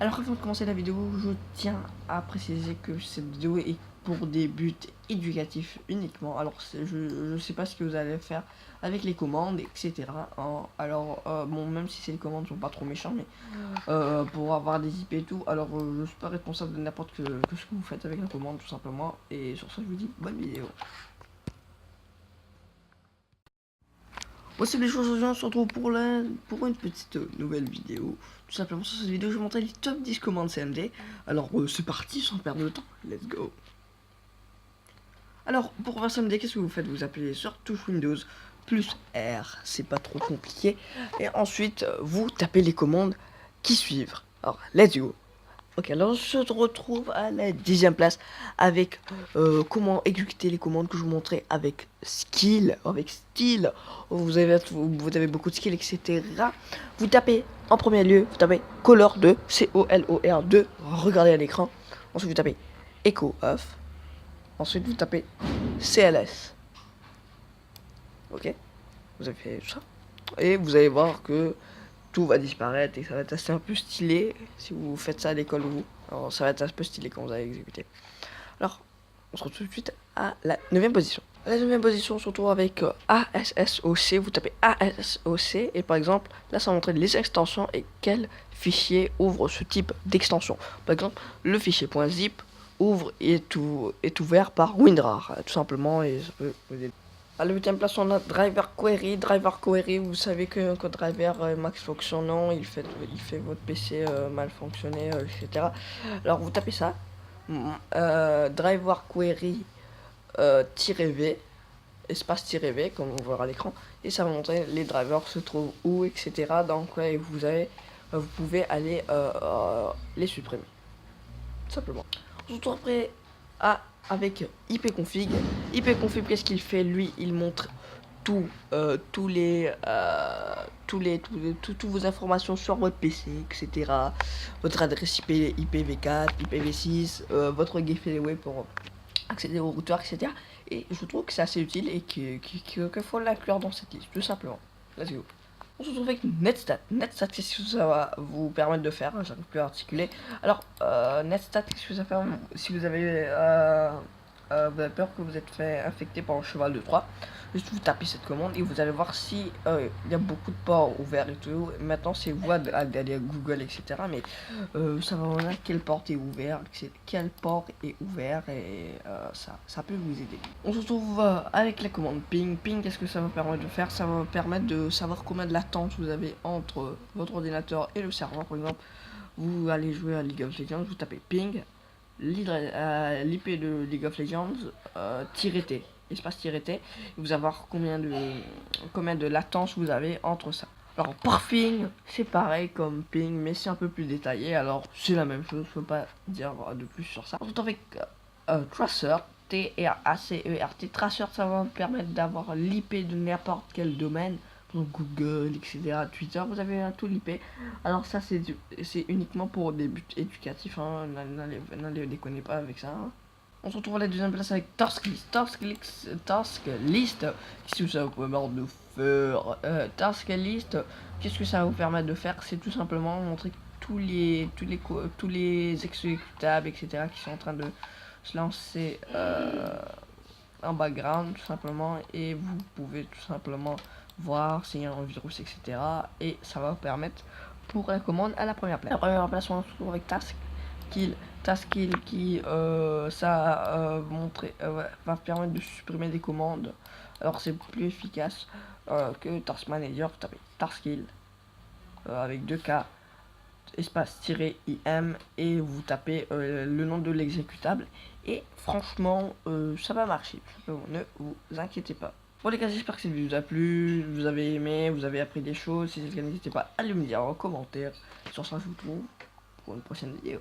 Alors avant de commencer la vidéo, je tiens à préciser que cette vidéo est pour des buts éducatifs uniquement. Alors je sais pas ce que vous allez faire avec les commandes, etc. Alors bon, même si les commandes sont pas trop méchantes, mais pour avoir des IP et tout, alors je suis pas responsable de n'importe que ce que vous faites avec la commande tout simplement. Et sur ça je vous dis bonne vidéo. Voici les choses, aujourd'hui on se retrouve pour une petite nouvelle vidéo. Tout simplement sur cette vidéo je vais montrer les top 10 commandes CMD. Alors c'est parti sans perdre de temps, let's go. Alors pour faire CMD, qu'est-ce que vous faites? Vous appuyez sur touche Windows plus R, c'est pas trop compliqué. Et ensuite vous tapez les commandes qui suivent. Alors let's go. Ok, alors on se retrouve à la 10e place avec comment exécuter les commandes que je vous montrais avec skill, avec style. Vous avez beaucoup de skills, etc. Vous tapez en premier lieu, vous tapez color 2, COLOR 2, regardez à l'écran. Ensuite vous tapez echo off. Ensuite vous tapez CLS. Ok, vous avez fait ça. Et vous allez voir que tout va disparaître et ça va être assez un peu stylé si vous faites ça à l'école ou vous. Alors ça va être un peu stylé quand vous allez exécuter. Alors on se retrouve tout de suite à la 9e position. À la 9e position, on se retrouve avec ASSOC. Vous tapez ASSOC et par exemple là ça va montrer les extensions et quel fichier ouvre ce type d'extension. Par exemple le fichier .zip ouvre et est ouvert par WinRAR tout simplement, et ça peut vous aider. À la 8e place, on a Driver Query. Driver Query, vous savez que quand driver est max fonctionnant, il fait votre PC mal fonctionner, etc. Alors vous tapez ça, Driver Query -v, espace-v, comme on verra à l'écran, et ça va montrer les drivers se trouvent où, etc. Donc ouais, vous pouvez aller les supprimer, tout simplement. On se retrouve après avec ipconfig. Ipconfig, qu'est-ce qu'il fait? Lui, il montre toutes vos informations sur votre PC, etc. Votre adresse IP, IPv4, IPv6, votre gateway pour accéder au routeur, etc. Et je trouve que c'est assez utile et qu'il faut l'inclure dans cette liste, tout simplement. Let's go. On se retrouve avec Netstat. Netstat, qu'est-ce que ça va vous permettre de faire? J'arrive plus à articuler. Alors, Netstat, qu'est-ce que ça fait si vous avez peur que vous êtes fait infecter par un cheval de Troie? Juste vous tapez cette commande et vous allez voir si il y a beaucoup de ports ouverts et tout. Maintenant, c'est vous d'aller à Google, etc. Mais ça va vous dire quel port est ouvert, quel port est ouvert, et ça peut vous aider. On se retrouve avec la commande ping. Ping, qu'est-ce que ça va permettre de faire? Ça va vous permettre de savoir combien de latence vous avez entre votre ordinateur et le serveur. Par exemple, vous allez jouer à League of Legends, vous tapez ping, l'IP de League of Legends, -t, espace-t, et vous allez voir combien de latence vous avez entre ça. Alors parfing, c'est pareil comme ping, mais c'est un peu plus détaillé, alors c'est la même chose, je peux pas dire de plus sur ça. On se retrouve avec Tracer, T-R-A-C-E-R-T. Tracer, ça va vous permettre d'avoir l'IP de n'importe quel domaine, donc Google, etc., Twitter, vous avez tout l'IP. Alors ça, c'est uniquement pour des buts éducatifs, hein. Ne les déconnez pas avec ça, hein. On se retrouve à la 2e place avec Tasklist. Tasklist, qu'est-ce que ça vous permet de faire? Tasklist, qu'est-ce que ça va vous permettre de faire? C'est tout simplement montrer tous les exécutables, etc., qui sont en train de se lancer en background, tout simplement, et vous pouvez tout simplement voir s'il y a un virus, etc. Et ça va vous permettre pour la commande à la première place. À la première place, on se retrouve avec Taskkill qui va permettre de supprimer des commandes. Alors c'est plus efficace que Task Manager. Vous tapez Taskkill avec 2K espace-im et vous tapez le nom de l'exécutable, et franchement ça va marcher, ne vous inquiétez pas. Bon les gars, j'espère que cette vidéo vous a plu, vous avez aimé, vous avez appris des choses. Si c'est le cas, n'hésitez pas à le me dire en commentaire. Sur ça, je vous retrouve pour une prochaine vidéo.